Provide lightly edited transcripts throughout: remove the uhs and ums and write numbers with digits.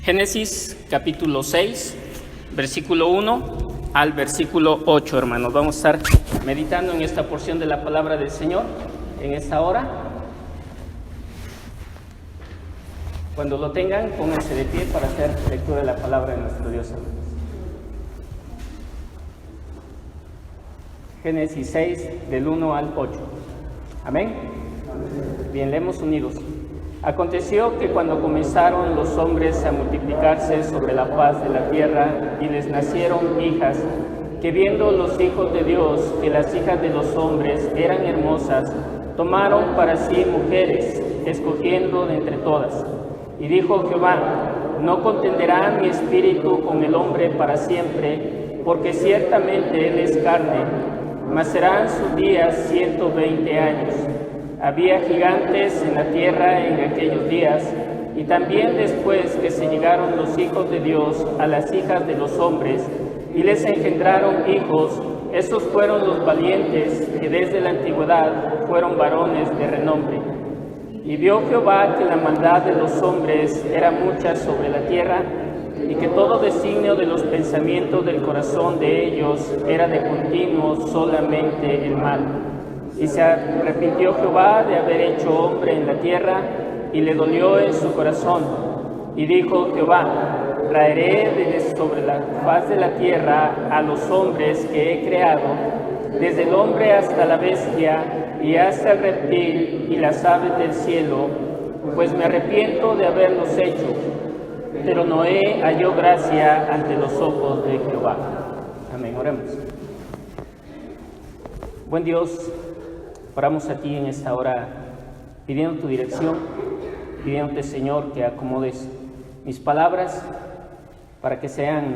Génesis capítulo 6, versículo 1 al versículo 8, hermanos. Vamos a estar meditando en esta porción de la palabra del Señor en esta hora. Cuando lo tengan, pónganse de pie para hacer lectura de la palabra de nuestro Dios. Génesis 6, del 1 al 8. Amén. Bien, leemos unidos. Aconteció que cuando comenzaron los hombres a multiplicarse sobre la faz de la tierra y les nacieron hijas, que viendo los hijos de Dios que las hijas de los hombres eran hermosas, tomaron para sí mujeres, escogiendo de entre todas. Y dijo Jehová: no contenderá mi espíritu con el hombre para siempre, porque ciertamente él es carne, mas serán sus días 120 años. Había gigantes en la tierra en aquellos días, y también después que se llegaron los hijos de Dios a las hijas de los hombres, y les engendraron hijos, estos fueron los valientes, que desde la antigüedad fueron varones de renombre. Y vio Jehová que la maldad de los hombres era mucha sobre la tierra, y que todo designio de los pensamientos del corazón de ellos era de continuo solamente el mal. Y se arrepintió Jehová de haber hecho hombre en la tierra, y le dolió en su corazón. Y dijo Jehová: traeré desde sobre la faz de la tierra a los hombres que he creado, desde el hombre hasta la bestia, y hasta el reptil y las aves del cielo, pues me arrepiento de haberlos hecho. Pero Noé halló gracia ante los ojos de Jehová. Amén. Oremos. Buen Dios, oramos a ti en esta hora, pidiendo tu dirección, pidiéndote, Señor, que acomodes mis palabras para que sean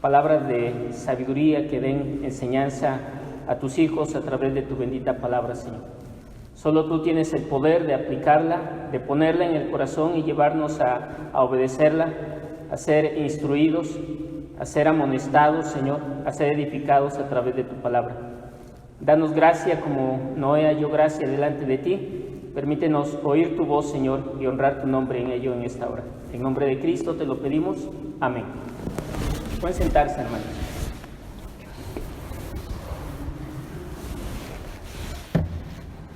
palabras de sabiduría, que den enseñanza a tus hijos a través de tu bendita palabra, Señor. Solo tú tienes el poder de aplicarla, de ponerla en el corazón y llevarnos a obedecerla, a ser instruidos, a ser amonestados, Señor, a ser edificados a través de tu palabra. Danos gracia como Noé halló gracia delante de ti. Permítenos oír tu voz, Señor, y honrar tu nombre en ello en esta hora. En nombre de Cristo te lo pedimos. Amén. Pueden sentarse, hermanos.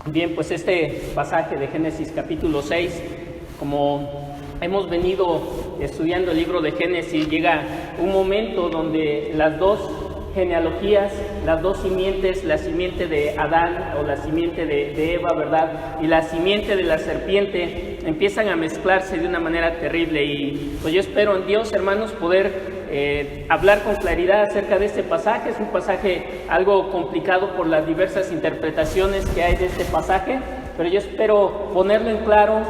Bien, pues este pasaje de Génesis capítulo 6, como hemos venido estudiando el libro de Génesis, llega un momento donde las dos genealogías, las dos simientes, la simiente de Adán o la simiente de Eva, ¿verdad? Y la simiente de la serpiente empiezan a mezclarse de una manera terrible. Y pues yo espero en Dios, hermanos, poder hablar con claridad acerca de este pasaje. Es un pasaje algo complicado por las diversas interpretaciones que hay de este pasaje, pero yo espero ponerlo en claro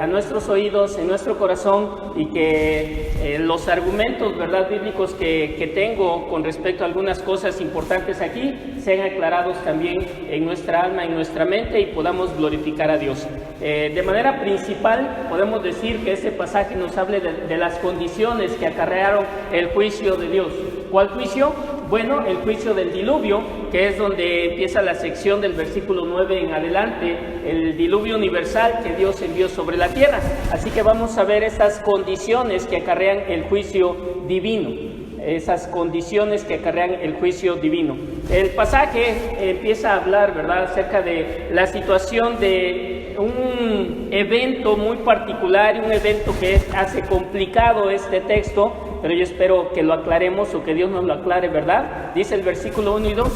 a nuestros oídos, en nuestro corazón, y que los argumentos, ¿verdad?, bíblicos que tengo con respecto a algunas cosas importantes aquí sean aclarados también en nuestra alma, en nuestra mente, y podamos glorificar a Dios. De manera principal podemos decir que este pasaje nos hable de las condiciones que acarrearon el juicio de Dios. ¿Cuál juicio? Bueno, el juicio del diluvio, que es donde empieza la sección del versículo 9 en adelante, el diluvio universal que Dios envió sobre la tierra. Así que vamos a ver esas condiciones que acarrean el juicio divino, esas condiciones que acarrean el juicio divino. El pasaje empieza a hablar, ¿verdad?, acerca de la situación de un evento muy particular, un evento que hace complicado este texto, pero yo espero que lo aclaremos, o que Dios nos lo aclare, ¿verdad? Dice el versículo 1 y 2,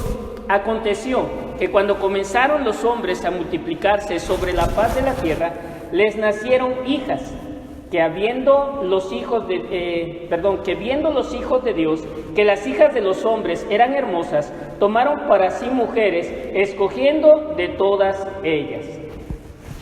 aconteció que cuando comenzaron los hombres a multiplicarse sobre la faz de la tierra, les nacieron hijas, que viendo los hijos de Dios, que las hijas de los hombres eran hermosas, tomaron para sí mujeres, escogiendo de todas ellas.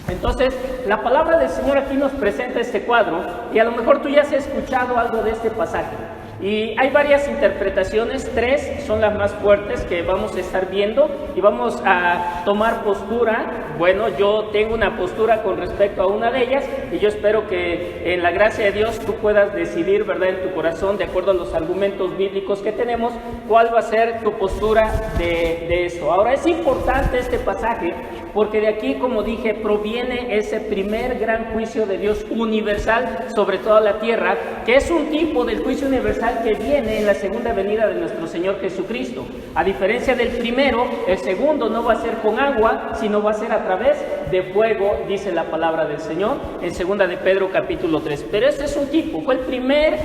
Entonces, la palabra del Señor aquí nos presenta este cuadro, y a lo mejor tú ya has escuchado algo de este pasaje. Y hay varias interpretaciones, 3 son las más fuertes que vamos a estar viendo, y vamos a tomar postura. Bueno, yo tengo una postura con respecto a una de ellas, y yo espero que en la gracia de Dios tú puedas decidir, ¿verdad?, en tu corazón, de acuerdo a los argumentos bíblicos que tenemos, cuál va a ser tu postura de esto. Ahora, es importante este pasaje porque de aquí, como dije, proviene ese primer gran juicio de Dios universal sobre toda la tierra, que es un tipo del juicio universal que viene en la segunda venida de nuestro Señor Jesucristo. A diferencia del primero, el segundo no va a ser con agua, sino va a ser a través de fuego, dice la palabra del Señor en 2 de Pedro capítulo 3. Pero este es un tipo, fue el primer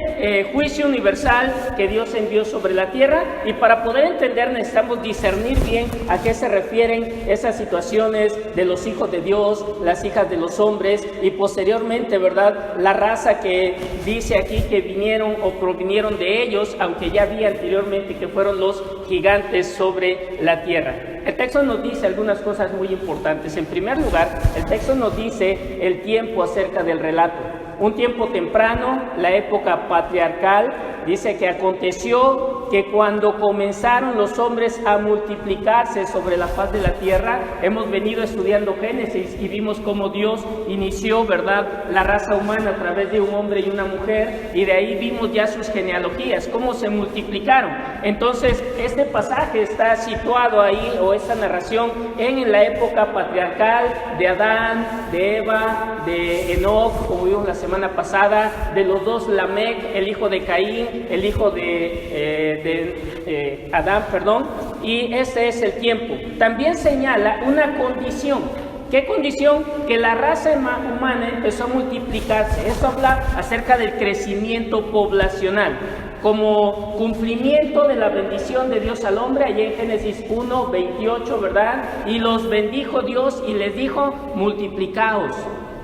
juicio universal que Dios envió sobre la tierra, y para poder entender necesitamos discernir bien a qué se refieren esas situaciones de los hijos de Dios, las hijas de los hombres, y posteriormente, ¿verdad?, la raza que dice aquí que vinieron o provinieron de ellos, aunque ya había anteriormente que fueron los gigantes sobre la tierra. El texto nos dice algunas cosas muy importantes. En primer lugar, el texto nos dice el tiempo acerca del relato. Un tiempo temprano, la época patriarcal, dice que aconteció que cuando comenzaron los hombres a multiplicarse sobre la faz de la tierra, hemos venido estudiando Génesis y vimos cómo Dios inició, ¿verdad?, la raza humana a través de un hombre y una mujer, y de ahí vimos ya sus genealogías, cómo se multiplicaron. Entonces, este pasaje está situado ahí, o esta narración, en la época patriarcal de Adán, de Eva, de Enoc, como vimos la semana pasada, de los dos Lamec, el hijo de Caín, el hijo de Adán, y ese es el tiempo. También señala una condición. ¿Qué condición? Que la raza humana empezó a multiplicarse. Esto habla acerca del crecimiento poblacional, como cumplimiento de la bendición de Dios al hombre, allá en Génesis 1:28, ¿verdad? Y los bendijo Dios y les dijo, multiplicaos,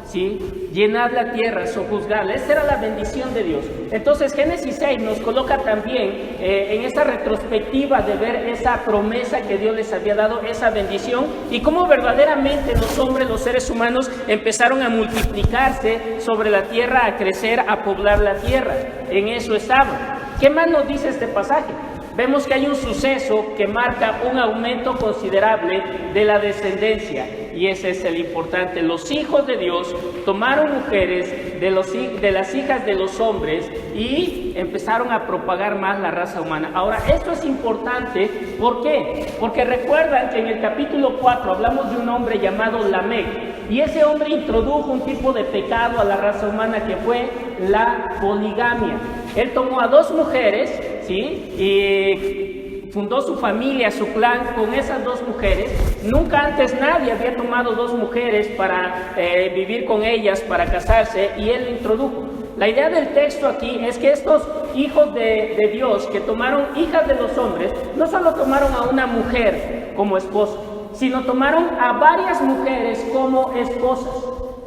¿sí? Llenad la tierra, sojuzgadla. Esa era la bendición de Dios. Entonces Génesis 6 nos coloca también en esa retrospectiva de ver esa promesa que Dios les había dado, esa bendición, y cómo verdaderamente los hombres, los seres humanos, empezaron a multiplicarse sobre la tierra, a crecer, a poblar la tierra. En eso estaban. ¿Qué más nos dice este pasaje? Vemos que hay un suceso que marca un aumento considerable de la descendencia, y ese es el importante. Los hijos de Dios tomaron mujeres de las hijas de los hombres y empezaron a propagar más la raza humana. Ahora, esto es importante, ¿por qué? Porque recuerdan que en el capítulo 4 hablamos de un hombre llamado Lamec, y ese hombre introdujo un tipo de pecado a la raza humana que fue la poligamia. Él tomó a dos mujeres, ¿sí?, y fundó su familia, su clan con esas dos mujeres. Nunca antes nadie había tomado dos mujeres para vivir con ellas, para casarse, y él lo introdujo. La idea del texto aquí es que estos hijos de Dios que tomaron hijas de los hombres, no solo tomaron a una mujer como esposa, sino tomaron a varias mujeres como esposas.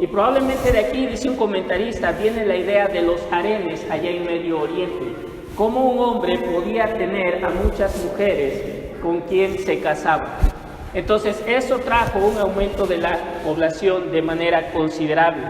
Y probablemente de aquí, dice un comentarista, viene la idea de los harenes allá en Medio Oriente. Cómo un hombre podía tener a muchas mujeres con quien se casaba. Entonces, eso trajo un aumento de la población de manera considerable,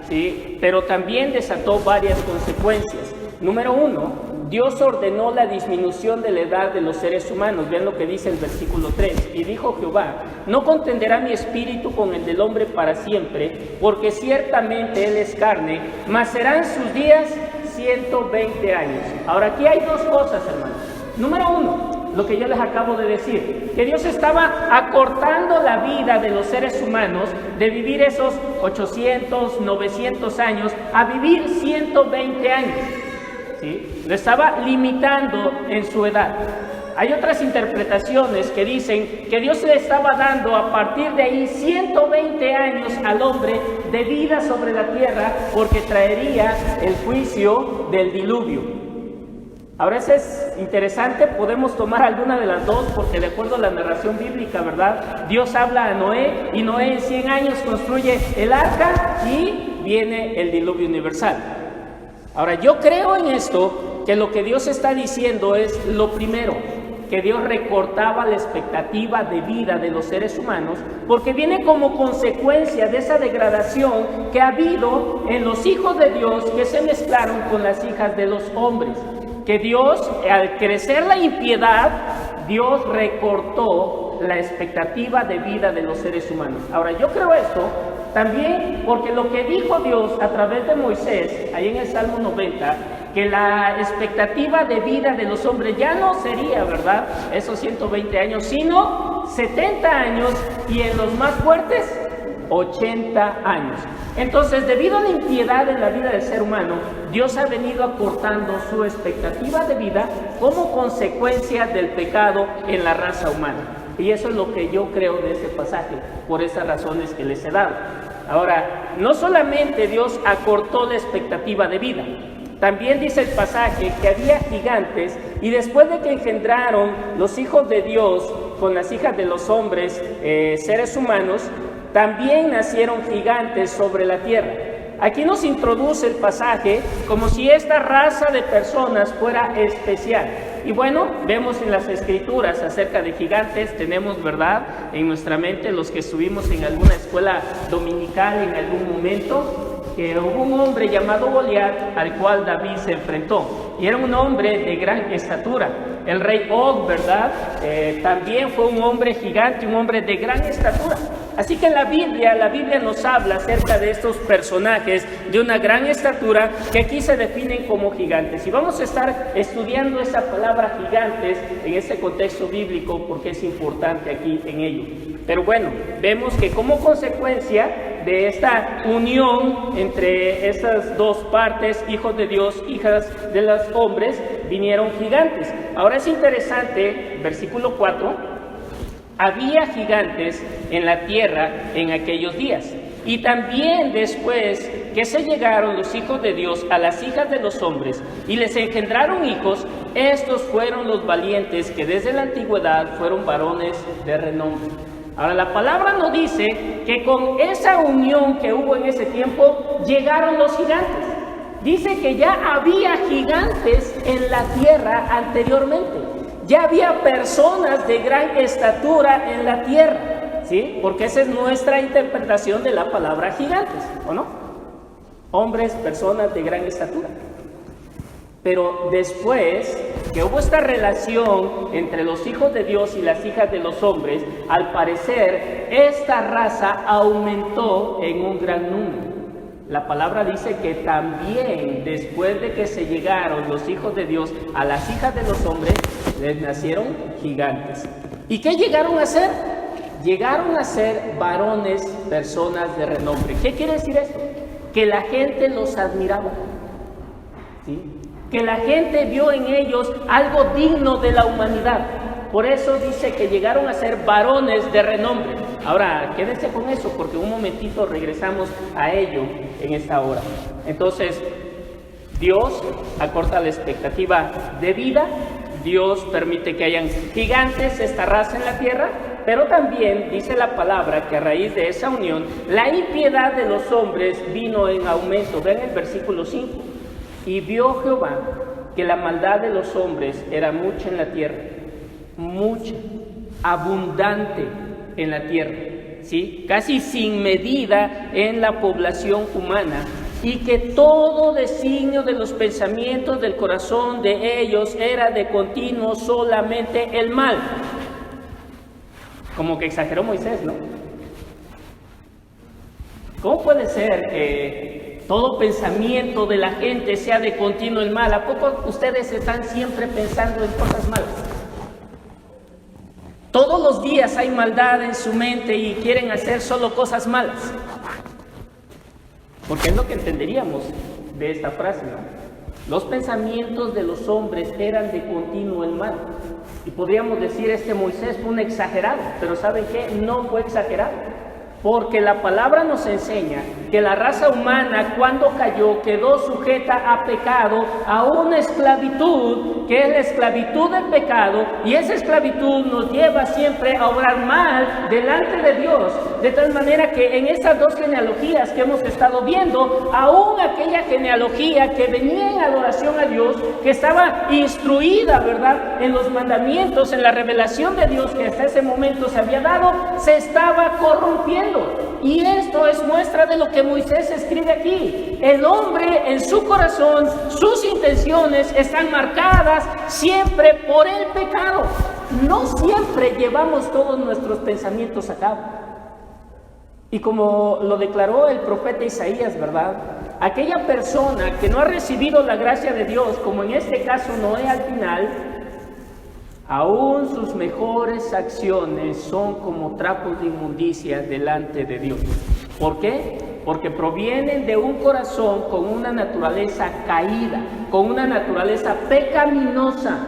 ¿sí? Pero también desató varias consecuencias. Número uno, Dios ordenó la disminución de la edad de los seres humanos. Vean lo que dice el versículo 3. Y dijo Jehová, no contenderá mi espíritu con el del hombre para siempre, porque ciertamente él es carne, mas serán sus días 120 años. Ahora, aquí hay dos cosas, hermanos. Número uno, lo que yo les acabo de decir, que Dios estaba acortando la vida de los seres humanos de vivir esos 800, 900 años a vivir 120 años. ¿Sí? Lo estaba limitando en su edad. Hay otras interpretaciones que dicen que Dios le estaba dando a partir de ahí 120 años al hombre de vida sobre la tierra, porque traería el juicio del diluvio. Ahora, eso es interesante, podemos tomar alguna de las dos, porque de acuerdo a la narración bíblica, ¿verdad?, Dios habla a Noé, y Noé en 100 años construye el arca y viene el diluvio universal. Ahora, yo creo en esto, que lo que Dios está diciendo es lo primero, que Dios recortaba la expectativa de vida de los seres humanos, porque viene como consecuencia de esa degradación que ha habido en los hijos de Dios que se mezclaron con las hijas de los hombres. Que Dios, al crecer la impiedad, Dios recortó la expectativa de vida de los seres humanos. Ahora, yo creo esto también porque lo que dijo Dios a través de Moisés, ahí en el Salmo 90, que la expectativa de vida de los hombres ya no sería, ¿verdad?, esos 120 años, sino 70 años y en los más fuertes 80 años. Entonces, debido a la impiedad en la vida del ser humano, Dios ha venido acortando su expectativa de vida como consecuencia del pecado en la raza humana. Y eso es lo que yo creo de este pasaje, por esas razones que les he dado. Ahora, no solamente Dios acortó la expectativa de vida, también dice el pasaje que había gigantes, y después de que engendraron los hijos de Dios con las hijas de los hombres, seres humanos, también nacieron gigantes sobre la tierra. Aquí nos introduce el pasaje como si esta raza de personas fuera especial. Y bueno, vemos en las escrituras acerca de gigantes, tenemos, ¿verdad?, en nuestra mente, los que estuvimos en alguna escuela dominical en algún momento, que hubo un hombre llamado Goliat al cual David se enfrentó. Y era un hombre de gran estatura. El rey Og, ¿verdad?, también fue un hombre gigante, un hombre de gran estatura. Así que la Biblia nos habla acerca de estos personajes de una gran estatura que aquí se definen como gigantes. Y vamos a estar estudiando esa palabra gigantes en este contexto bíblico porque es importante aquí en ello. Pero bueno, vemos que como consecuencia de esta unión entre esas dos partes, hijos de Dios, hijas de los hombres, vinieron gigantes. Ahora es interesante, versículo 4, había gigantes en la tierra en aquellos días. Y también después que se llegaron los hijos de Dios a las hijas de los hombres y les engendraron hijos, estos fueron los valientes que desde la antigüedad fueron varones de renombre. Ahora la palabra nos dice que con esa unión que hubo en ese tiempo llegaron los gigantes. Dice que ya había gigantes en la tierra anteriormente. Ya había personas de gran estatura en la tierra, ¿sí? Porque esa es nuestra interpretación de la palabra gigantes, ¿o no? Hombres, personas de gran estatura. Pero después que hubo esta relación entre los hijos de Dios y las hijas de los hombres, al parecer esta raza aumentó en un gran número. La palabra dice que también después de que se llegaron los hijos de Dios a las hijas de los hombres, les nacieron gigantes. ¿Y qué llegaron a ser? Llegaron a ser varones, personas de renombre. ¿Qué quiere decir esto? Que la gente los admiraba, ¿sí? Que la gente vio en ellos algo digno de la humanidad. Por eso dice que llegaron a ser varones de renombre. Ahora, quédense con eso porque un momentito regresamos a ello en esta hora. Entonces, Dios acorta la expectativa de vida. Dios permite que hayan gigantes, esta raza en la tierra, pero también dice la palabra que a raíz de esa unión, la impiedad de los hombres vino en aumento. Vean el versículo 5. Y vio Jehová que la maldad de los hombres era mucha en la tierra, mucha, abundante en la tierra, ¿sí? Casi sin medida en la población humana, y que todo designio de los pensamientos del corazón de ellos era de continuo solamente el mal. Como que exageró Moisés, ¿no? ¿Cómo puede ser que todo pensamiento de la gente sea de continuo el mal? ¿A poco ustedes están siempre pensando en cosas malas? Todos los días hay maldad en su mente y quieren hacer solo cosas malas. Porque es lo que entenderíamos de esta frase, ¿no? Los pensamientos de los hombres eran de continuo el mal. Y podríamos decir, Moisés fue un exagerado, pero ¿saben qué? No fue exagerado. Porque la palabra nos enseña que la raza humana, cuando cayó, quedó sujeta a pecado, a una esclavitud, que es la esclavitud del pecado, y esa esclavitud nos lleva siempre a obrar mal delante de Dios. De tal manera que en estas dos genealogías que hemos estado viendo, aún aquella genealogía que venía en adoración a Dios, que estaba instruida, ¿verdad?, en los mandamientos, en la revelación de Dios que hasta ese momento se había dado, se estaba corrompiendo. Y esto es muestra de lo que Moisés escribe aquí. El hombre en su corazón, sus intenciones están marcadas siempre por el pecado. No siempre llevamos todos nuestros pensamientos a cabo. Y como lo declaró el profeta Isaías, ¿verdad? Aquella persona que no ha recibido la gracia de Dios, como en este caso Noé al final, Aún sus mejores acciones son como trapos de inmundicia delante de Dios. ¿Por qué? Porque provienen de un corazón con una naturaleza caída, con una naturaleza pecaminosa.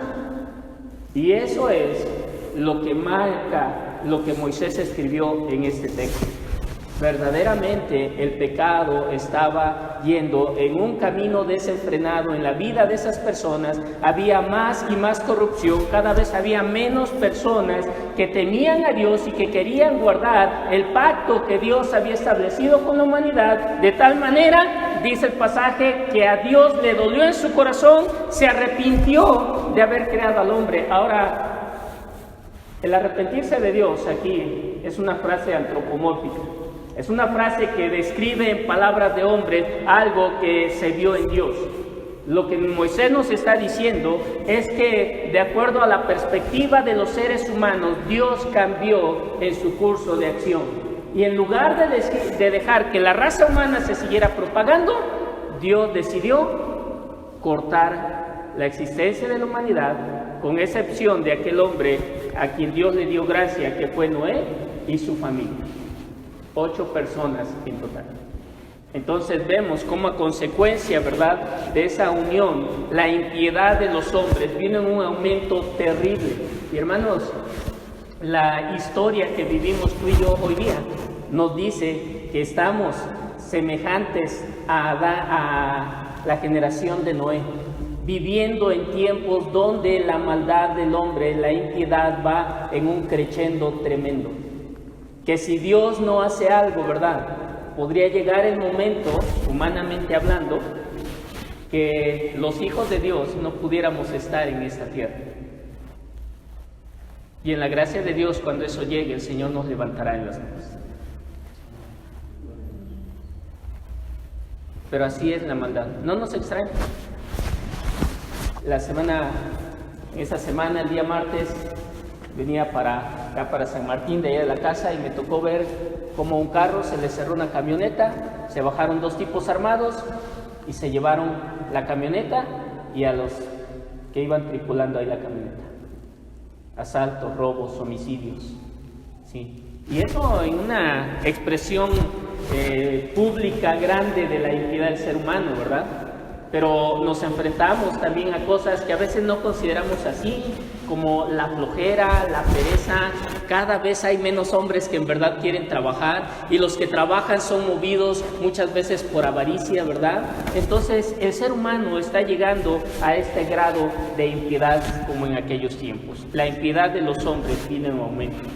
Y eso es lo que marca lo que Moisés escribió en este texto. Verdaderamente el pecado estaba yendo en un camino desenfrenado en la vida de esas personas. Había más y más corrupción, cada vez había menos personas que temían a Dios y que querían guardar el pacto que Dios había establecido con la humanidad, de tal manera, dice el pasaje, que a Dios le dolió en su corazón, se arrepintió de haber creado al hombre. Ahora, el arrepentirse de Dios aquí es una frase antropomórfica. Es una frase que describe en palabras de hombre algo que se vio en Dios. Lo que Moisés nos está diciendo es que, de acuerdo a la perspectiva de los seres humanos, Dios cambió en su curso de acción. Y en lugar de dejar que la raza humana se siguiera propagando, Dios decidió cortar la existencia de la humanidad, con excepción de aquel hombre a quien Dios le dio gracia, que fue Noé y su familia. 8 personas en total. Entonces vemos cómo a consecuencia, ¿verdad?, de esa unión, la impiedad de los hombres vino en un aumento terrible. Y hermanos, la historia que vivimos tú y yo hoy día nos dice que estamos semejantes a la generación de Noé, viviendo en tiempos donde la maldad del hombre, la impiedad va en un crescendo tremendo. Que si Dios no hace algo, ¿verdad?, podría llegar el momento, humanamente hablando, que los hijos de Dios no pudiéramos estar en esta tierra. Y en la gracia de Dios, cuando eso llegue, el Señor nos levantará en las nubes. Pero así es la maldad. No nos extraña. Esa semana, el día martes, venía acá para San Martín, de allá de la casa, y me tocó ver cómo un carro se le cerró una camioneta, se bajaron 2 tipos armados y se llevaron la camioneta y a los que iban tripulando ahí la camioneta. Asaltos, robos, homicidios, ¿sí? Y eso en una expresión pública grande de la impiedad del ser humano, ¿verdad? Pero nos enfrentamos también a cosas que a veces no consideramos así, como la flojera, la pereza. Cada vez hay menos hombres que en verdad quieren trabajar, y los que trabajan son movidos muchas veces por avaricia, ¿verdad? Entonces el ser humano está llegando a este grado de impiedad como en aquellos tiempos. La impiedad de los hombres viene en aumento.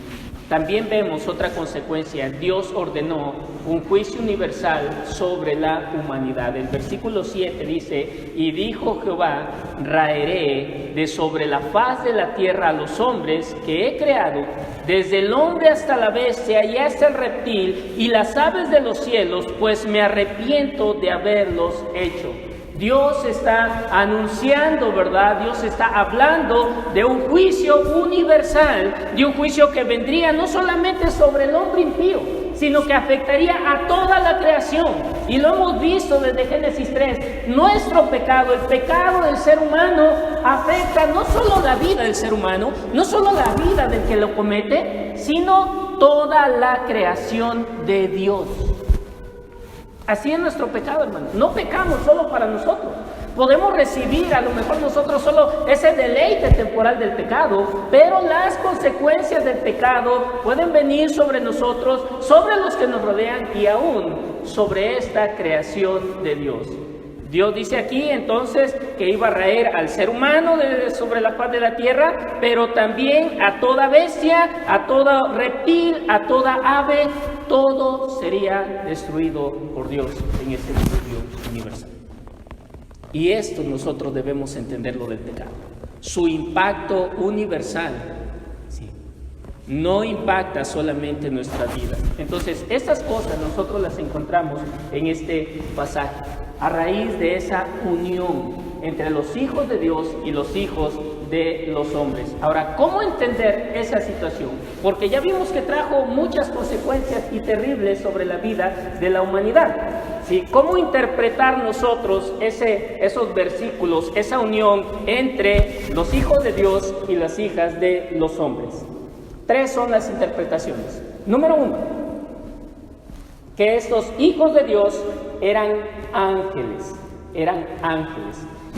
También vemos otra consecuencia. Dios ordenó un juicio universal sobre la humanidad. El versículo 7 dice: y dijo Jehová, raeré de sobre la faz de la tierra a los hombres que he creado, desde el hombre hasta la bestia y hasta el reptil y las aves de los cielos, pues me arrepiento de haberlos hecho. Dios está anunciando, ¿verdad? Dios está hablando de un juicio universal, de un juicio que vendría no solamente sobre el hombre impío, sino que afectaría a toda la creación. Y lo hemos visto desde Génesis 3. Nuestro pecado, el pecado del ser humano, afecta no solo la vida del ser humano, no solo la vida del que lo comete, sino toda la creación de Dios. Así es nuestro pecado, hermano. No pecamos solo para nosotros. Podemos recibir a lo mejor nosotros solo ese deleite temporal del pecado, pero las consecuencias del pecado pueden venir sobre nosotros, sobre los que nos rodean y aún sobre esta creación de Dios. Dios dice aquí entonces que iba a raer al ser humano sobre la faz de la tierra, pero también a toda bestia, a todo reptil, a toda ave. Todo sería destruido por Dios en ese diluvio universal. Y esto nosotros debemos entenderlo del pecado. Su impacto universal, sí, no impacta solamente nuestra vida. Entonces, estas cosas nosotros las encontramos en este pasaje, a raíz de esa unión entre los hijos de Dios y los hijos de los hombres. Ahora, ¿cómo entender esa situación? Porque ya vimos que trajo muchas consecuencias y terribles sobre la vida de la humanidad. ¿Sí? ¿Cómo interpretar nosotros esos versículos, esa unión entre los hijos de Dios y las hijas de los hombres? 3 son las interpretaciones. Número 1, que estos hijos de Dios eran ángeles.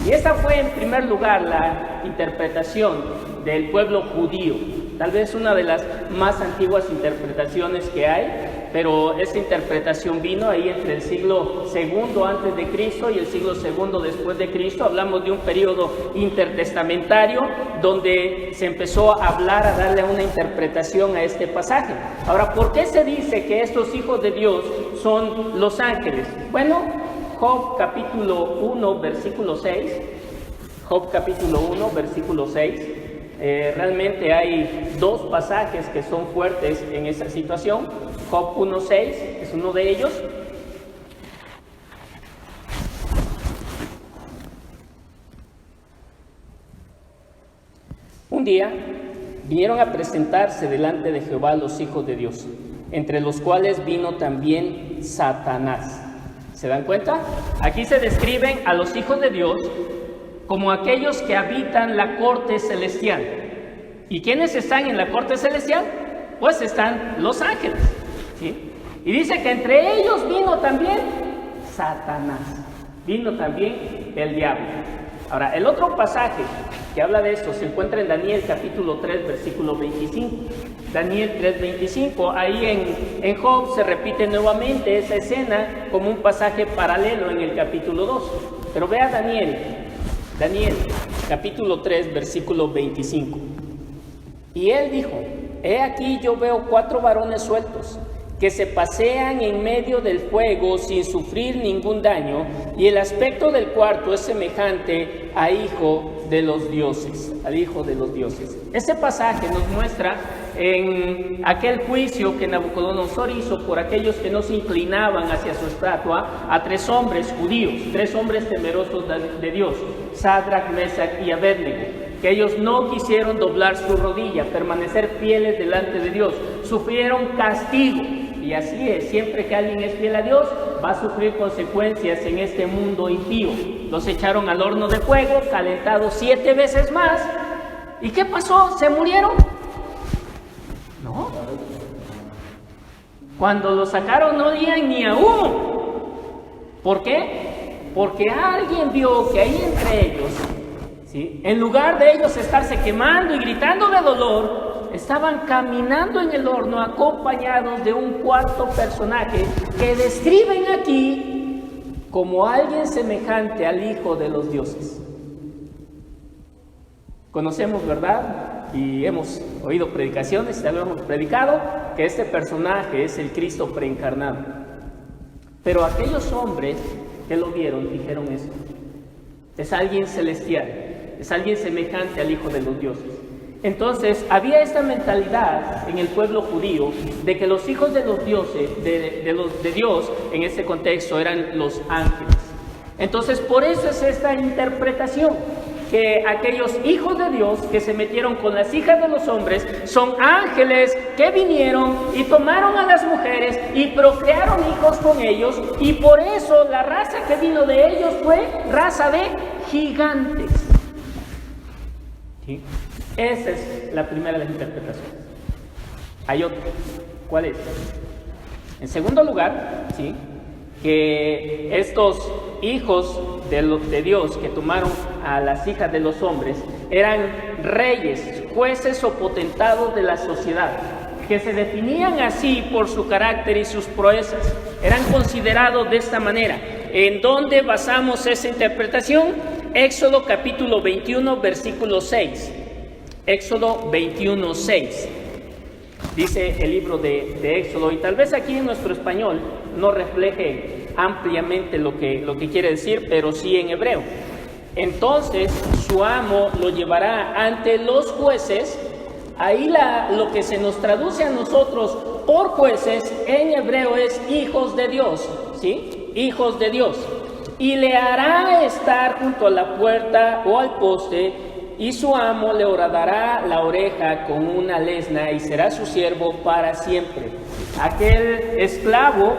Y esta fue en primer lugar la interpretación del pueblo judío, tal vez una de las más antiguas interpretaciones que hay, pero esta interpretación vino ahí entre el siglo II antes de Cristo y el siglo II después de Cristo. Hablamos de un periodo intertestamentario donde se empezó a hablar, a darle una interpretación a este pasaje. Ahora, ¿por qué se dice que estos hijos de Dios son los ángeles? Bueno, Job capítulo 1, versículo 6. Job capítulo 1, versículo 6. Realmente hay 2 pasajes que son fuertes en esa situación. Job 1:6 es uno de ellos. Un día vinieron a presentarse delante de Jehová los hijos de Dios, entre los cuales vino también Satanás. ¿Se dan cuenta? Aquí se describen a los hijos de Dios como aquellos que habitan la corte celestial. ¿Y quiénes están en la corte celestial? Pues están los ángeles, ¿sí? Y dice que entre ellos vino también Satanás, vino también el diablo. Ahora, el otro pasaje que habla de esto se encuentra en Daniel capítulo 3, versículo 25. Daniel 3:25, ahí en Job se repite nuevamente esa escena como un pasaje paralelo en el capítulo 2. Pero vea Daniel capítulo 3, versículo 25. Y él dijo: he aquí yo veo 4 varones sueltos, que se pasean en medio del fuego sin sufrir ningún daño, y el aspecto del cuarto es semejante a hijo de los dioses, al hijo de los dioses. Este pasaje nos muestra en aquel juicio que Nabucodonosor hizo por aquellos que no se inclinaban hacia su estatua a 3 hombres judíos, 3 hombres temerosos de Dios, Sadrach, Mesach y Abednego, que ellos no quisieron doblar su rodilla, permanecer fieles delante de Dios, sufrieron castigo. Y así es, siempre que alguien es fiel a Dios, va a sufrir consecuencias en este mundo impío. Los echaron al horno de fuego, calentados 7 veces más. ¿Y qué pasó? ¿Se murieron? No. Cuando los sacaron no olían ni a humo. ¿Por qué? Porque alguien vio que ahí entre ellos, ¿sí?, en lugar de ellos estarse quemando y gritando de dolor, estaban caminando en el horno acompañados de un cuarto personaje que describen aquí como alguien semejante al hijo de los dioses. Conocemos, ¿verdad? Y hemos oído predicaciones, ya lo hemos predicado, que este personaje es el Cristo preencarnado. Pero aquellos hombres que lo vieron dijeron esto: es alguien celestial, es alguien semejante al hijo de los dioses. Entonces había esta mentalidad en el pueblo judío de que los hijos de los dioses, de Dios en este contexto, eran los ángeles. Entonces por eso es esta interpretación, que aquellos hijos de Dios que se metieron con las hijas de los hombres son ángeles que vinieron y tomaron a las mujeres y procrearon hijos con ellos, y por eso la raza que vino de ellos fue raza de gigantes. ¿Sí? Esa es la primera de las interpretaciones. Hay otra. ¿Cuál es? En segundo lugar, ¿sí?, que estos hijos de Dios que tomaron a las hijas de los hombres eran reyes, jueces o potentados de la sociedad, que se definían así por su carácter y sus proezas. Eran considerados de esta manera. ¿En dónde basamos esa interpretación? Éxodo capítulo 21, versículo 6. Éxodo 21:6. Dice el libro de Éxodo, y tal vez aquí en nuestro español no refleje ampliamente lo que quiere decir, pero sí en hebreo. Entonces su amo lo llevará ante los jueces. Ahí lo que se nos traduce a nosotros por jueces en hebreo es hijos de Dios, ¿sí? Hijos de Dios. Y le hará estar junto a la puerta o al poste, y su amo le horadará la oreja con una lesna y será su siervo para siempre. Aquel esclavo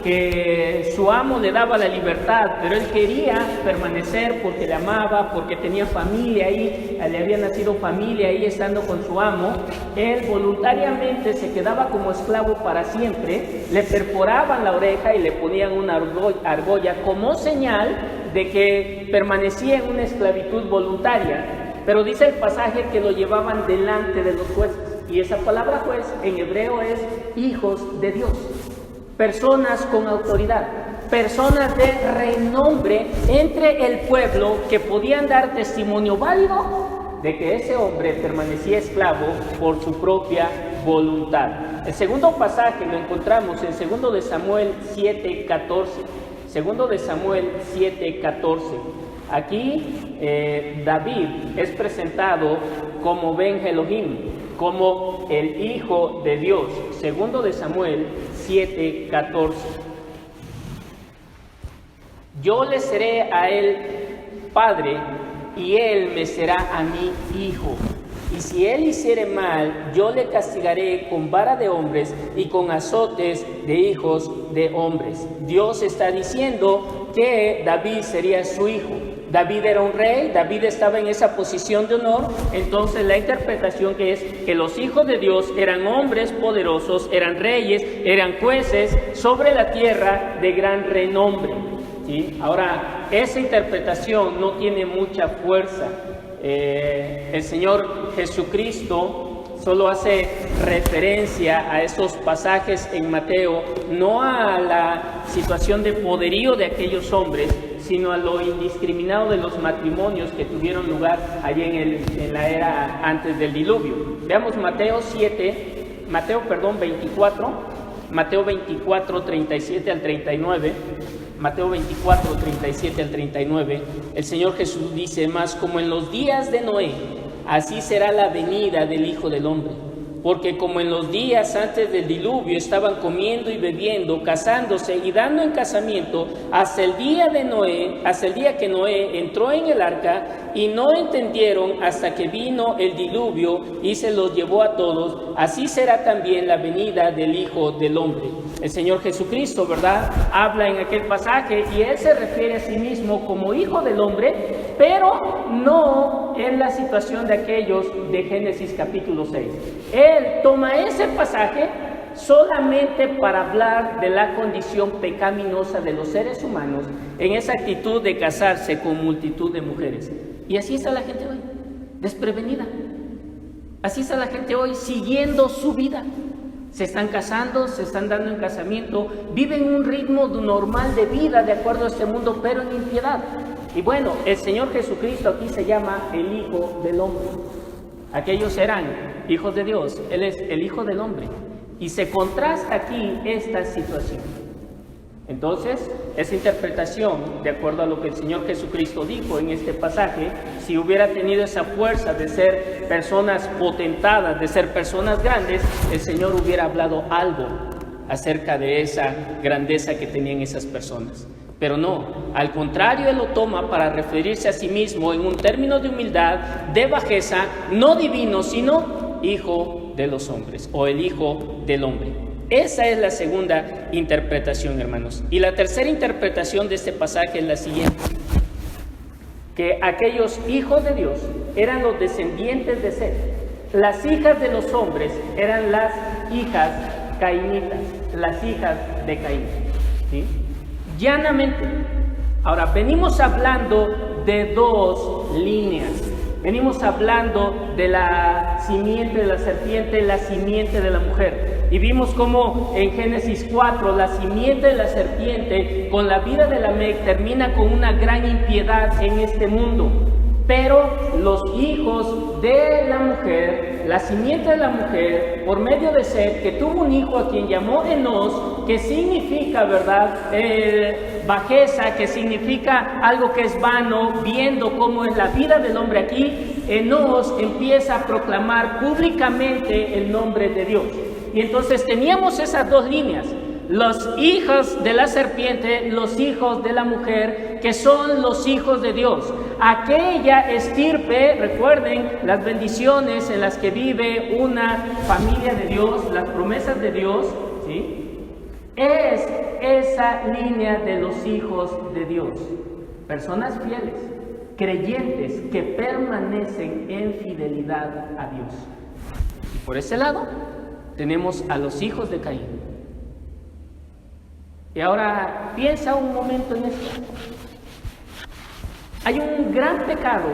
que su amo le daba la libertad, pero él quería permanecer porque le amaba, porque tenía familia ahí, le había nacido familia ahí estando con su amo. Él voluntariamente se quedaba como esclavo para siempre, le perforaban la oreja y le ponían una argolla como señal de que permanecía en una esclavitud voluntaria. Pero dice el pasaje que lo llevaban delante de los jueces, y esa palabra juez en hebreo es hijos de Dios. Personas con autoridad, personas de renombre entre el pueblo que podían dar testimonio válido de que ese hombre permanecía esclavo por su propia voluntad. El segundo pasaje lo encontramos en 2 de Samuel 7:14. 2 de Samuel 7:14. Aquí David es presentado como Ben Elohim, como el Hijo de Dios. 2 de Samuel 7:14. Yo le seré a él padre, y él me será a mí hijo. Y si él hiciere mal, yo le castigaré con vara de hombres y con azotes de hijos de hombres. Dios está diciendo que David sería su hijo. David era un rey, David estaba en esa posición de honor. Entonces la interpretación que es que los hijos de Dios eran hombres poderosos, eran reyes, eran jueces sobre la tierra de gran renombre, ¿sí? Ahora, esa interpretación no tiene mucha fuerza. El Señor Jesucristo solo hace referencia a esos pasajes en Mateo, no a la situación de poderío de aquellos hombres, sino a lo indiscriminado de los matrimonios que tuvieron lugar allí en la era antes del diluvio. Veamos Mateo 24, 37 al 39. Mateo 24, 37 al 39, el Señor Jesús dice: mas como en los días de Noé, así será la venida del Hijo del Hombre. Porque como en los días antes del diluvio estaban comiendo y bebiendo, casándose y dando en casamiento, hasta el día que Noé entró en el arca, y no entendieron hasta que vino el diluvio y se los llevó a todos, así será también la venida del Hijo del Hombre. El Señor Jesucristo, ¿verdad?, habla en aquel pasaje y Él se refiere a sí mismo como Hijo del Hombre, pero no en la situación de aquellos de Génesis capítulo 6. Él toma ese pasaje solamente para hablar de la condición pecaminosa de los seres humanos en esa actitud de casarse con multitud de mujeres. Y así está la gente hoy, desprevenida. Así está la gente hoy siguiendo su vida. Se están casando, se están dando en casamiento, viven un ritmo normal de vida de acuerdo a este mundo, pero en impiedad. Y bueno, el Señor Jesucristo aquí se llama el Hijo del Hombre. Aquellos eran hijos de Dios, Él es el Hijo del Hombre. Y se contrasta aquí esta situación. Entonces, esa interpretación, de acuerdo a lo que el Señor Jesucristo dijo en este pasaje, si hubiera tenido esa fuerza de ser personas potentadas, de ser personas grandes, el Señor hubiera hablado algo acerca de esa grandeza que tenían esas personas. Pero no, al contrario, Él lo toma para referirse a sí mismo en un término de humildad, de bajeza, no divino, sino Hijo de los hombres, o el Hijo del Hombre. Esa es la segunda interpretación, hermanos. Y la tercera interpretación de este pasaje es la siguiente: que aquellos hijos de Dios eran los descendientes de Set. Las hijas de los hombres eran las hijas cainitas, las hijas de Caín, ¿sí? Llanamente. Ahora, venimos hablando de dos líneas. Venimos hablando de la simiente de la serpiente, la simiente de la mujer. Y vimos cómo en Génesis 4, la simiente de la serpiente con la vida de Lamec termina con una gran impiedad en este mundo. Pero los hijos de la mujer, la simiente de la mujer, por medio de Set, que tuvo un hijo a quien llamó Enos, que significa, ¿verdad?, bajeza, que significa algo que es vano, viendo cómo es la vida del hombre aquí. Enos empieza a proclamar públicamente el nombre de Dios. Y entonces teníamos esas dos líneas: los hijos de la serpiente, los hijos de la mujer, que son los hijos de Dios. Aquella estirpe, recuerden las bendiciones en las que vive una familia de Dios, las promesas de Dios, ¿sí? es esa línea de los hijos de Dios. Personas fieles, creyentes que permanecen en fidelidad a Dios. Y por ese lado tenemos a los hijos de Caín. Y ahora piensa un momento en esto. Hay un gran pecado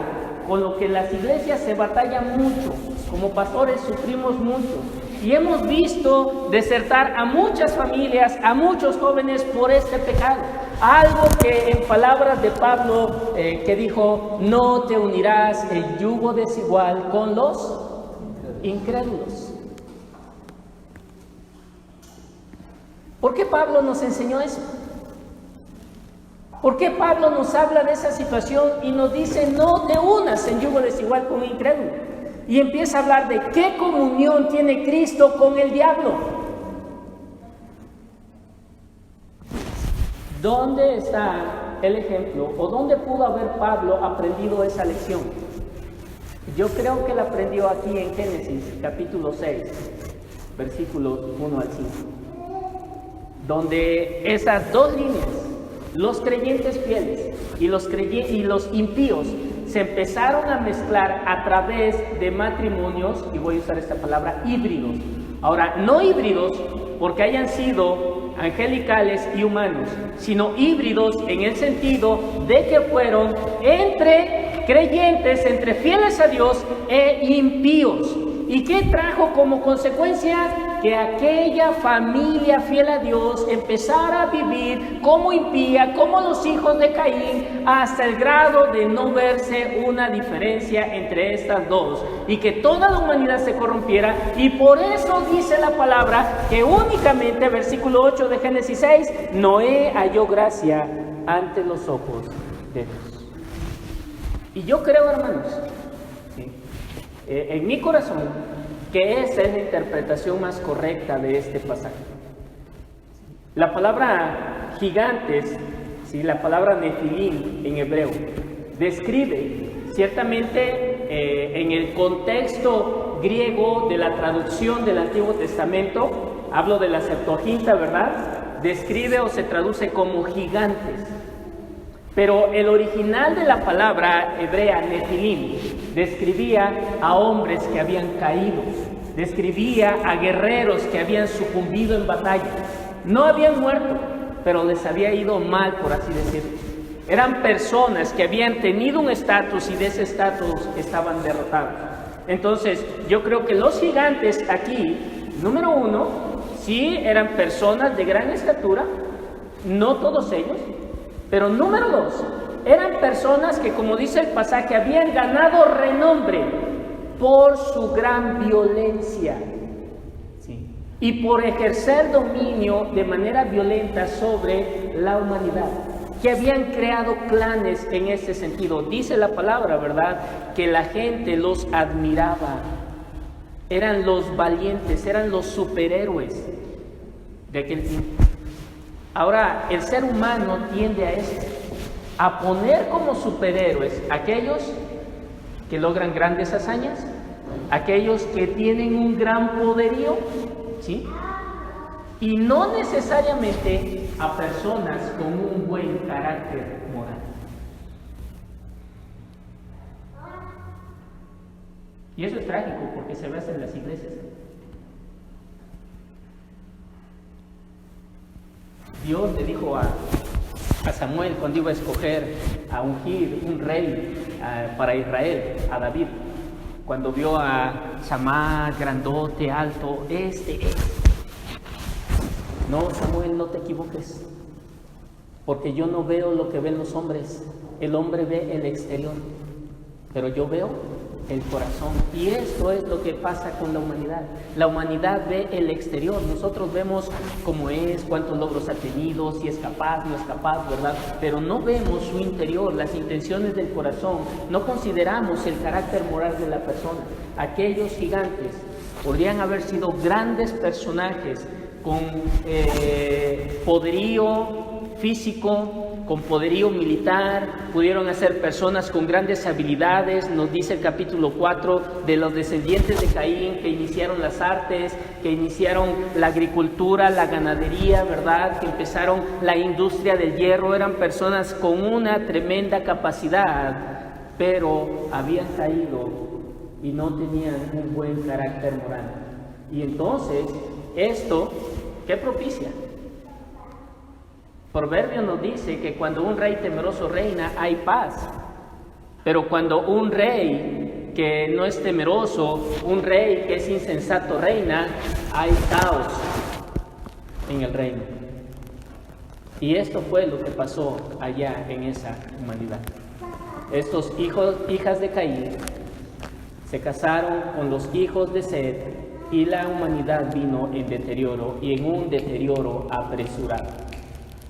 con lo que las iglesias se batallan mucho. Como pastores sufrimos mucho. Y hemos visto desertar a muchas familias, a muchos jóvenes por este pecado. Algo que en palabras de Pablo que dijo, no te unirás en yugo desigual con los incrédulos. ¿Por qué Pablo nos enseñó eso? ¿Por qué Pablo nos habla de esa situación y nos dice no te unas en yugo desigual con un incrédulo? Y empieza a hablar de qué comunión tiene Cristo con el diablo. ¿Dónde está el ejemplo o dónde pudo haber Pablo aprendido esa lección? Yo creo que la aprendió aquí en Génesis capítulo 6, versículos 1 al 5. Donde esas dos líneas, los creyentes fieles y los impíos, se empezaron a mezclar a través de matrimonios, y voy a usar esta palabra, híbridos. Ahora, no híbridos porque hayan sido angelicales y humanos, sino híbridos en el sentido de que fueron entre creyentes, entre fieles a Dios e impíos. ¿Y qué trajo como consecuencia? Que aquella familia fiel a Dios empezara a vivir como impía, como los hijos de Caín, hasta el grado de no verse una diferencia entre estas dos, y que toda la humanidad se corrompiera. Y por eso dice la palabra que únicamente, versículo 8 de Génesis 6, Noé halló gracia ante los ojos de Dios. Y yo creo, hermanos, ¿sí?, en mi corazón, que esa es la interpretación más correcta de este pasaje. La palabra gigantes, ¿sí?, la palabra nefilim en hebreo, describe ciertamente en el contexto griego de la traducción del Antiguo Testamento, hablo de la Septuaginta, ¿verdad? Describe o se traduce como gigantes. Pero el original de la palabra hebrea nefilim describía a hombres que habían caído, describía a guerreros que habían sucumbido en batalla. No habían muerto, pero les había ido mal, por así decirlo. Eran personas que habían tenido un estatus y de ese estatus estaban derrotados. Entonces, yo creo que los gigantes aquí, número uno, sí eran personas de gran estatura, no todos ellos, pero número dos, eran personas que, como dice el pasaje, habían ganado renombre por su gran violencia, ¿sí?, y por ejercer dominio de manera violenta sobre la humanidad, que habían creado clanes en ese sentido. Dice la palabra, ¿verdad?, que la gente los admiraba. Eran los valientes, eran los superhéroes de aquel tiempo. Ahora, el ser humano tiende a esto, a poner como superhéroes aquellos que logran grandes hazañas, aquellos que tienen un gran poderío, ¿sí?, y no necesariamente a personas con un buen carácter moral. Y eso es trágico porque se ve en las iglesias. Dios le dijo a Samuel cuando iba a escoger, a ungir un rey para Israel, a David, cuando vio a Samá, grandote, alto, no, Samuel, no te equivoques, porque yo no veo lo que ven los hombres. El hombre ve el exterior, pero yo veo el corazón. Y esto es lo que pasa con la humanidad. La humanidad ve el exterior. Nosotros vemos cómo es, cuántos logros ha tenido, si es capaz, no es capaz, ¿verdad? Pero no vemos su interior, las intenciones del corazón. No consideramos el carácter moral de la persona. Aquellos gigantes podrían haber sido grandes personajes con poderío físico, con poderío militar, pudieron hacer personas con grandes habilidades. Nos dice el capítulo 4 de los descendientes de Caín que iniciaron las artes, que iniciaron la agricultura, la ganadería, ¿verdad? Que empezaron la industria del hierro. Eran personas con una tremenda capacidad, pero habían caído y no tenían un buen carácter moral. Y entonces, esto, ¿qué propicia? Proverbio nos dice que cuando un rey temeroso reina, hay paz. Pero cuando un rey que no es temeroso, un rey que es insensato reina, hay caos en el reino. Y esto fue lo que pasó allá en esa humanidad. Estos hijas de Caín se casaron con los hijos de Set y la humanidad vino en deterioro y en un deterioro apresurado.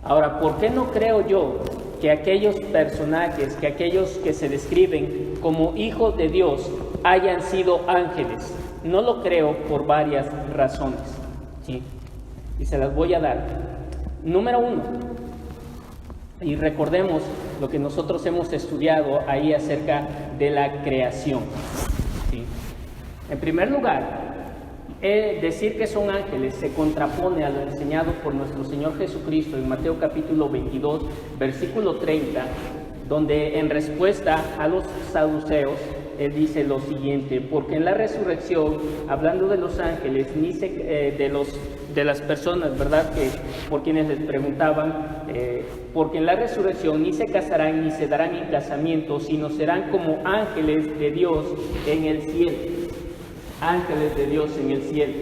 Ahora, ¿por qué no creo yo que aquellos personajes, que aquellos que se describen como hijos de Dios hayan sido ángeles? No lo creo por varias razones, ¿sí? Y se las voy a dar. Número 1, y recordemos lo que nosotros hemos estudiado ahí acerca de la creación, ¿sí? En primer lugar, decir que son ángeles se contrapone a lo enseñado por nuestro Señor Jesucristo en Mateo capítulo 22, versículo 30, donde en respuesta a los saduceos, Él dice lo siguiente: porque en la resurrección, hablando de los ángeles, ni de las personas, ¿verdad?, que por quienes les preguntaban, porque en la resurrección ni se casarán ni se darán en casamiento, sino serán como ángeles de Dios en el cielo. Ángeles de Dios en el cielo.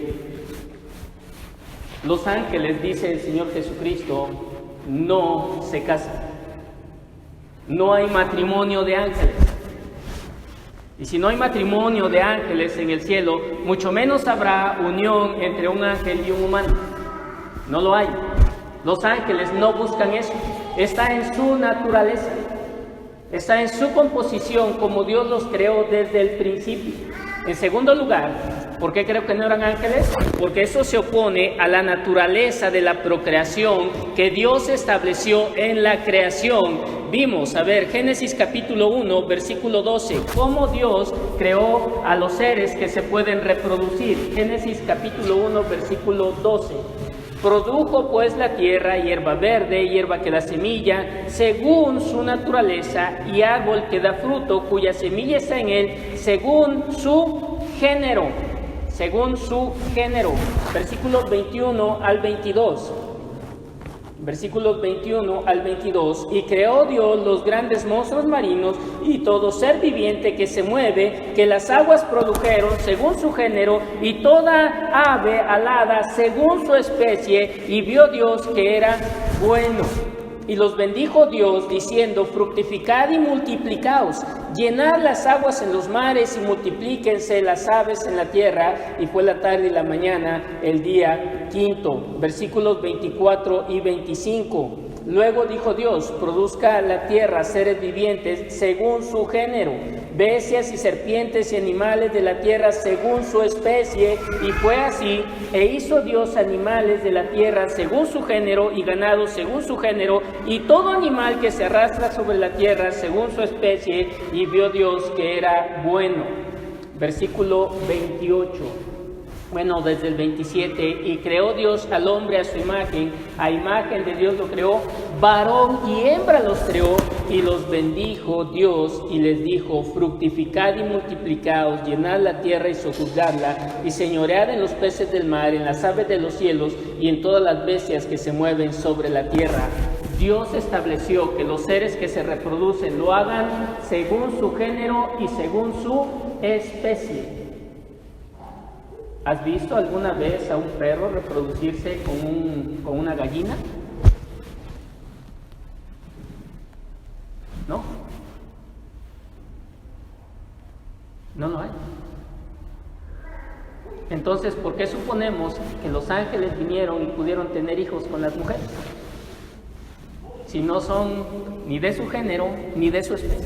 Los ángeles, dice el Señor Jesucristo, no se casan. No hay matrimonio de ángeles. Y si no hay matrimonio de ángeles en el cielo, mucho menos habrá unión entre un ángel y un humano. No lo hay. Los ángeles no buscan eso. Está en su naturaleza. Está en su composición como Dios los creó desde el principio. En segundo lugar, ¿por qué creo que no eran ángeles? Porque eso se opone a la naturaleza de la procreación que Dios estableció en la creación. Vimos, Génesis capítulo 1, versículo 12, cómo Dios creó a los seres que se pueden reproducir. Génesis capítulo 1, versículo 12. Produjo pues la tierra hierba verde, hierba que da semilla, según su naturaleza, y árbol que da fruto, cuya semilla está en él, según su género. Según su género. Versículos 21 al 22. Versículos 21 al 22. Y creó Dios los grandes monstruos marinos y todo ser viviente que se mueve, que las aguas produjeron según su género, y toda ave alada según su especie, y vio Dios que era bueno. Y los bendijo Dios, diciendo: fructificad y multiplicaos, llenad las aguas en los mares y multiplíquense las aves en la tierra. Y fue la tarde y la mañana el día quinto. Versículos 24 y 25. Luego dijo Dios: produzca la tierra seres vivientes según su género, bestias y serpientes y animales de la tierra según su especie. Y fue así, e hizo Dios animales de la tierra según su género, y ganado según su género, y todo animal que se arrastra sobre la tierra según su especie. Y vio Dios que era bueno. Versículo 28. Bueno, desde el 27, y creó Dios al hombre a su imagen, a imagen de Dios lo creó, varón y hembra los creó, y los bendijo Dios, y les dijo: fructificad y multiplicaos, llenad la tierra y sojuzgadla, y señoread en los peces del mar, en las aves de los cielos, y en todas las bestias que se mueven sobre la tierra. Dios estableció que los seres que se reproducen lo hagan según su género y según su especie. ¿Has visto alguna vez a un perro reproducirse con una gallina? ¿No? No lo hay. Entonces, ¿por qué suponemos que los ángeles vinieron y pudieron tener hijos con las mujeres? Si no son ni de su género ni de su especie.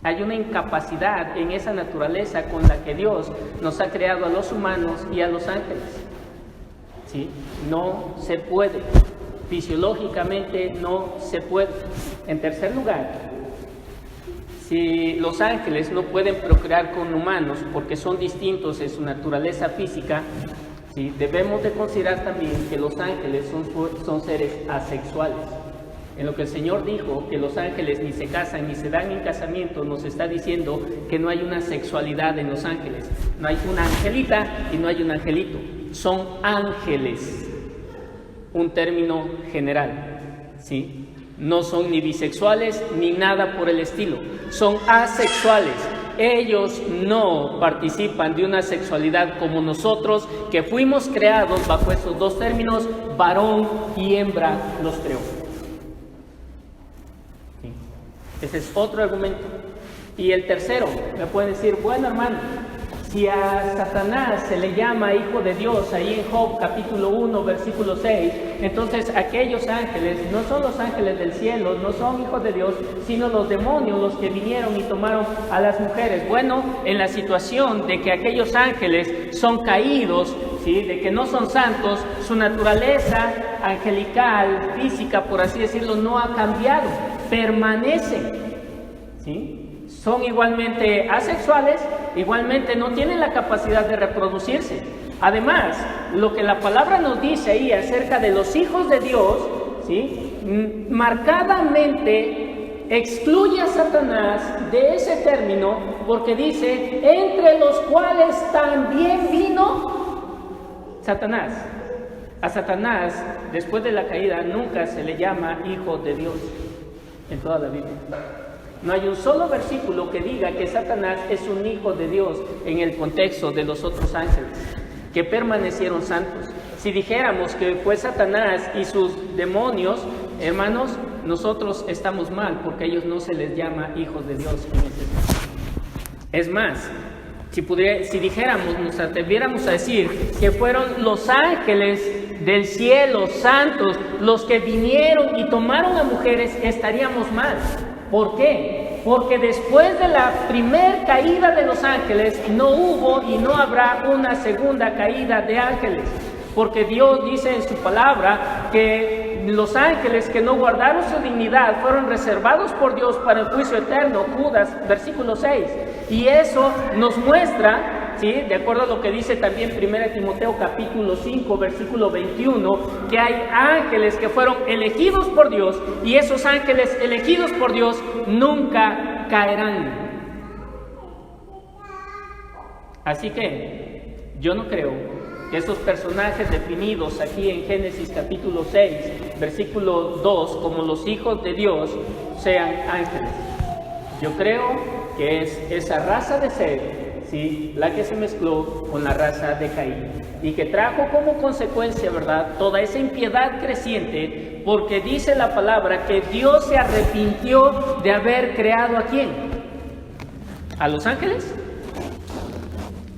Hay una incapacidad en esa naturaleza con la que Dios nos ha creado a los humanos y a los ángeles. ¿Sí? No se puede. Fisiológicamente no se puede. En tercer lugar, si los ángeles no pueden procrear con humanos porque son distintos en su naturaleza física, ¿sí?, debemos de considerar también que los ángeles son seres asexuales. En lo que el Señor dijo que los ángeles ni se casan ni se dan en casamiento, nos está diciendo que no hay una sexualidad en los ángeles. No hay una angelita y no hay un angelito. Son ángeles, un término general, ¿sí? No son ni bisexuales ni nada por el estilo. Son asexuales. Ellos no participan de una sexualidad como nosotros, que fuimos creados bajo esos dos términos, varón y hembra los creó. ¿Sí? Ese es otro argumento. Y el tercero, me pueden decir, bueno, hermano, si a Satanás se le llama hijo de Dios, ahí en Job capítulo 1, versículo 6, entonces aquellos ángeles no son los ángeles del cielo, no son hijos de Dios, sino los demonios los que vinieron y tomaron a las mujeres. Bueno, en la situación de que aquellos ángeles son caídos, ¿sí?, de que no son santos, su naturaleza angelical, física, por así decirlo, no ha cambiado, permanece, ¿sí? Son igualmente asexuales, igualmente no tienen la capacidad de reproducirse. Además, lo que la palabra nos dice ahí acerca de los hijos de Dios, ¿sí?, marcadamente excluye a Satanás de ese término, porque dice, entre los cuales también vino Satanás. A Satanás, después de la caída, nunca se le llama hijo de Dios en toda la Biblia. No hay un solo versículo que diga que Satanás es un hijo de Dios en el contexto de los otros ángeles, que permanecieron santos. Si dijéramos que fue Satanás y sus demonios, hermanos, nosotros estamos mal, porque a ellos no se les llama hijos de Dios en ese sentido. Es más, si dijéramos, nos atreviéramos a decir que fueron los ángeles del cielo, santos, los que vinieron y tomaron a mujeres, estaríamos mal. ¿Por qué? Porque después de la primer caída de los ángeles no hubo y no habrá una segunda caída de ángeles. Porque Dios dice en su palabra que los ángeles que no guardaron su dignidad fueron reservados por Dios para el juicio eterno. Judas, versículo 6. Y eso nos muestra, ¿sí?, de acuerdo a lo que dice también 1 Timoteo capítulo 5, versículo 21, que hay ángeles que fueron elegidos por Dios, y esos ángeles elegidos por Dios nunca caerán. Así que yo no creo que esos personajes definidos aquí en Génesis capítulo 6, versículo 2, como los hijos de Dios, sean ángeles. Yo creo que es esa raza de Seth, ¿sí?, la que se mezcló con la raza de Caín, y que trajo como consecuencia, ¿verdad?, toda esa impiedad creciente, porque dice la palabra que Dios se arrepintió de haber creado ¿a quién? ¿A los ángeles?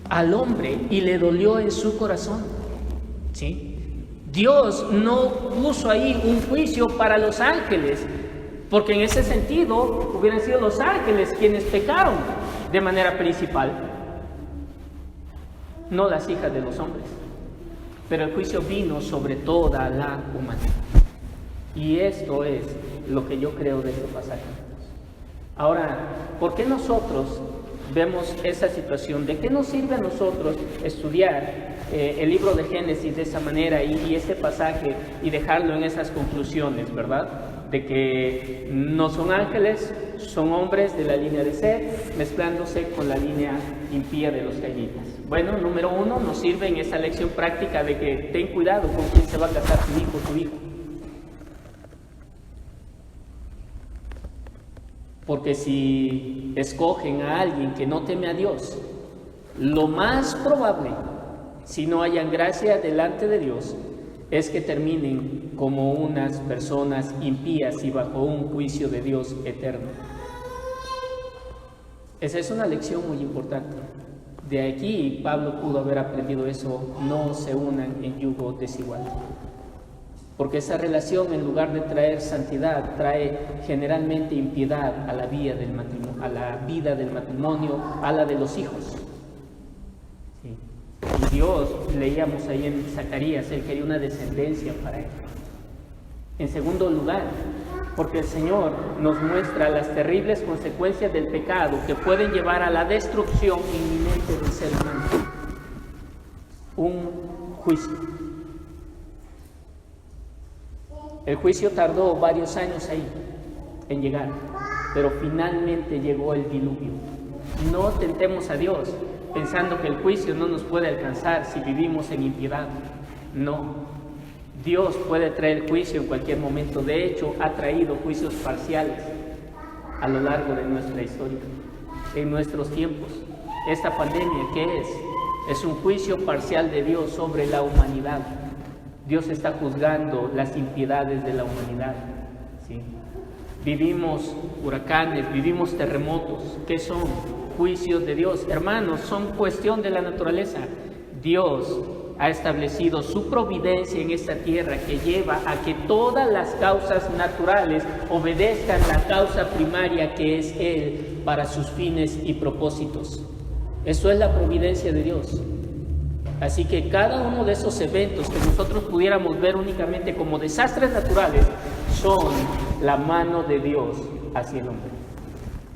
Al hombre, y le dolió en su corazón, ¿sí? Dios no puso ahí un juicio para los ángeles, porque en ese sentido hubieran sido los ángeles quienes pecaron de manera principal, no las hijas de los hombres. Pero el juicio vino sobre toda la humanidad. Y esto es lo que yo creo de este pasaje. Ahora, ¿por qué nosotros vemos esa situación? ¿De qué nos sirve a nosotros estudiar el libro de Génesis de esa manera y este pasaje y dejarlo en esas conclusiones, verdad? De que no son ángeles, son hombres de la línea de Seth, mezclándose con la línea impía de los caínitas. Bueno, número uno, nos sirve en esa lección práctica de que ten cuidado con quién se va a casar tu hijo o tu hijo. Porque si escogen a alguien que no teme a Dios, lo más probable, si no hayan gracia delante de Dios, es que terminen como unas personas impías y bajo un juicio de Dios eterno. Esa es una lección muy importante. De aquí Pablo pudo haber aprendido eso: no se unan en yugo desigual. Porque esa relación, en lugar de traer santidad, trae generalmente impiedad a la vida del matrimonio, a la de los hijos. ¿Sí? Y Dios, leíamos ahí en Zacarías, Él quería una descendencia para Él. En segundo lugar, porque el Señor nos muestra las terribles consecuencias del pecado que pueden llevar a la destrucción inminente del ser humano. Un juicio. El juicio tardó varios años ahí en llegar, pero finalmente llegó el diluvio. No tentemos a Dios pensando que el juicio no nos puede alcanzar si vivimos en impiedad. No. Dios puede traer juicio en cualquier momento. De hecho, ha traído juicios parciales a lo largo de nuestra historia, en nuestros tiempos. Esta pandemia, ¿qué es? Es un juicio parcial de Dios sobre la humanidad. Dios está juzgando las impiedades de la humanidad, ¿sí? Vivimos huracanes, vivimos terremotos. ¿Qué son? Juicios de Dios. Hermanos, son cuestión de la naturaleza. Dios ha establecido su providencia en esta tierra que lleva a que todas las causas naturales obedezcan la causa primaria que es Él para sus fines y propósitos. Eso es la providencia de Dios. Así que cada uno de esos eventos que nosotros pudiéramos ver únicamente como desastres naturales son la mano de Dios hacia el hombre.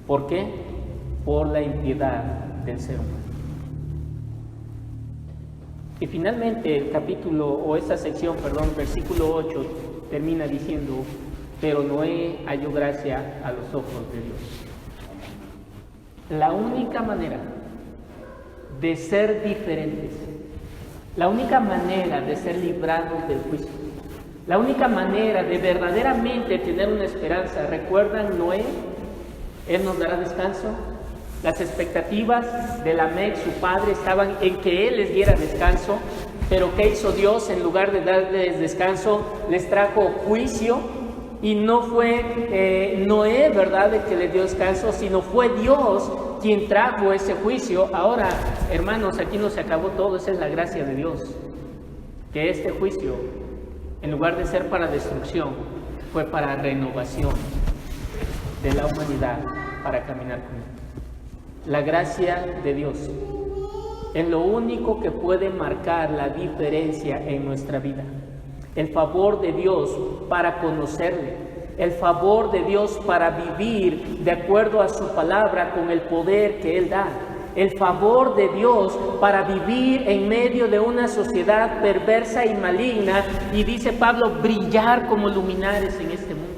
¿Por qué? Por la impiedad del ser humano. Y finalmente el capítulo, o esta sección, versículo 8, termina diciendo: pero Noé halló gracia a los ojos de Dios. La única manera de ser diferentes, la única manera de ser librados del juicio, la única manera de verdaderamente tener una esperanza, ¿recuerdan Noé? Él nos dará descanso. Las expectativas de Lamec, su padre, estaban en que él les diera descanso, pero ¿qué hizo Dios? En lugar de darles descanso, les trajo juicio, y no fue Noé, ¿verdad?, el que les dio descanso, sino fue Dios quien trajo ese juicio. Ahora, hermanos, aquí no se acabó todo, esa es la gracia de Dios, que este juicio, en lugar de ser para destrucción, fue para renovación de la humanidad, para caminar con Él. La gracia de Dios es lo único que puede marcar la diferencia en nuestra vida. El favor de Dios para conocerle, el favor de Dios para vivir de acuerdo a su palabra con el poder que Él da, el favor de Dios para vivir en medio de una sociedad perversa y maligna, y dice Pablo, brillar como luminares en este mundo.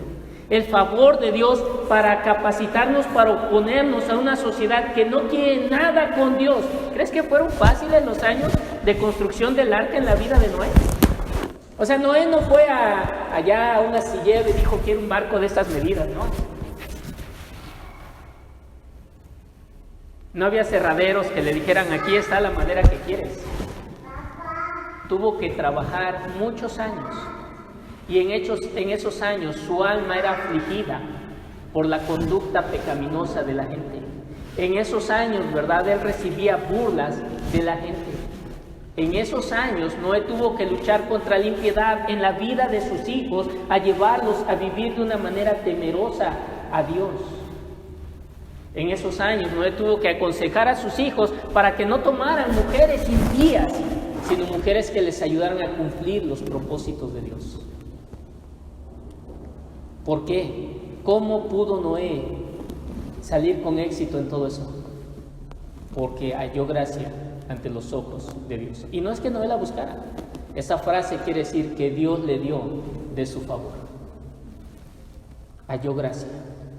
El favor de Dios para capacitarnos para oponernos a una sociedad que no quiere nada con Dios. ¿Crees que fueron fáciles los años de construcción del arca en la vida de Noé? O sea, Noé no fue allá a un astillero y dijo, quiero un barco de estas medidas, ¿no? No había cerraderos que le dijeran, aquí está la madera que quieres. Tuvo que trabajar muchos años. Y en esos años su alma era afligida por la conducta pecaminosa de la gente. En esos años, ¿verdad?, él recibía burlas de la gente. En esos años Noé tuvo que luchar contra la impiedad en la vida de sus hijos, a llevarlos a vivir de una manera temerosa a Dios. En esos años Noé tuvo que aconsejar a sus hijos para que no tomaran mujeres impías, sino mujeres que les ayudaran a cumplir los propósitos de Dios. ¿Por qué? ¿Cómo pudo Noé salir con éxito en todo eso? Porque halló gracia ante los ojos de Dios. Y no es que Noé la buscara. Esa frase quiere decir que Dios le dio de su favor. Halló gracia.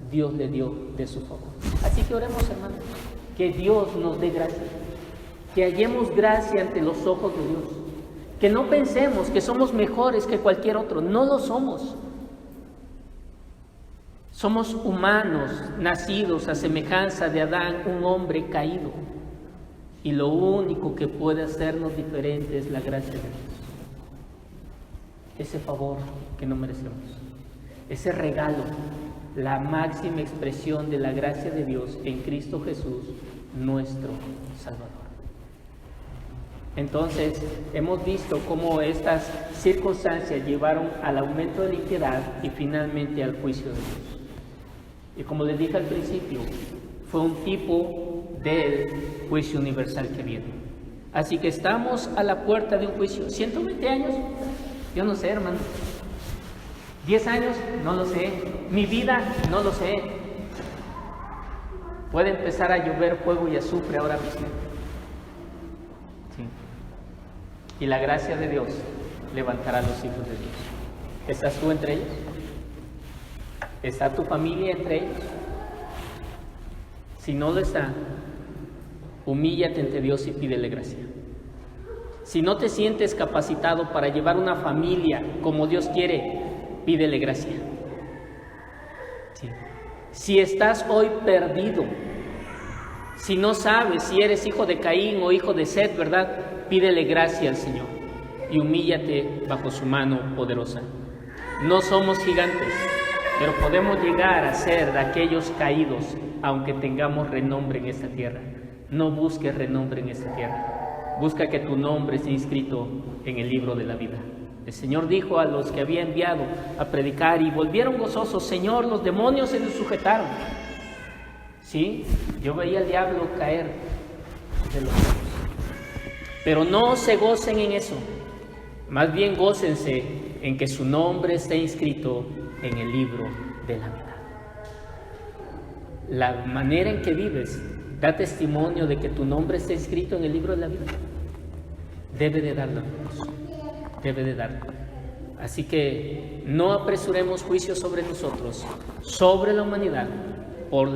Dios le dio de su favor. Así que oremos, hermanos, que Dios nos dé gracia. Que hallemos gracia ante los ojos de Dios. Que no pensemos que somos mejores que cualquier otro. No lo somos. Somos humanos, nacidos a semejanza de Adán, un hombre caído. Y lo único que puede hacernos diferentes es la gracia de Dios. Ese favor que no merecemos. Ese regalo, la máxima expresión de la gracia de Dios en Cristo Jesús, nuestro Salvador. Entonces, hemos visto cómo estas circunstancias llevaron al aumento de la impiedad y finalmente al juicio de Dios. Y como les dije al principio, fue un tipo del juicio universal que viene. Así que estamos a la puerta de un juicio. 120 años, yo no sé, hermano. 10 años, no lo sé. Mi vida, no lo sé. Puede empezar a llover fuego y azufre ahora mismo. Sí. Y la gracia de Dios levantará a los hijos de Dios. ¿Estás tú entre ellos? ¿Está tu familia entre ellos? Si no lo está, humíllate ante Dios y pídele gracia. Si no te sientes capacitado para llevar una familia como Dios quiere, pídele gracia. Sí. Si estás hoy perdido, si no sabes si eres hijo de Caín o hijo de Set, ¿verdad? Pídele gracia al Señor y humíllate bajo su mano poderosa. No somos gigantes, pero podemos llegar a ser de aquellos caídos, aunque tengamos renombre en esta tierra. No busques renombre en esta tierra. Busca que tu nombre esté inscrito en el libro de la vida. El Señor dijo a los que había enviado a predicar y volvieron gozosos: Señor, los demonios se les sujetaron. Sí, yo veía al diablo caer de los cielos. Pero no se gocen en eso. Más bien gócense en que su nombre esté inscrito en el libro de la vida. La manera en que vives da testimonio de que tu nombre esté inscrito en el libro de la vida. Debe de darlo, Dios. Debe de darlo. Así que no apresuremos juicios sobre nosotros, sobre la humanidad, por la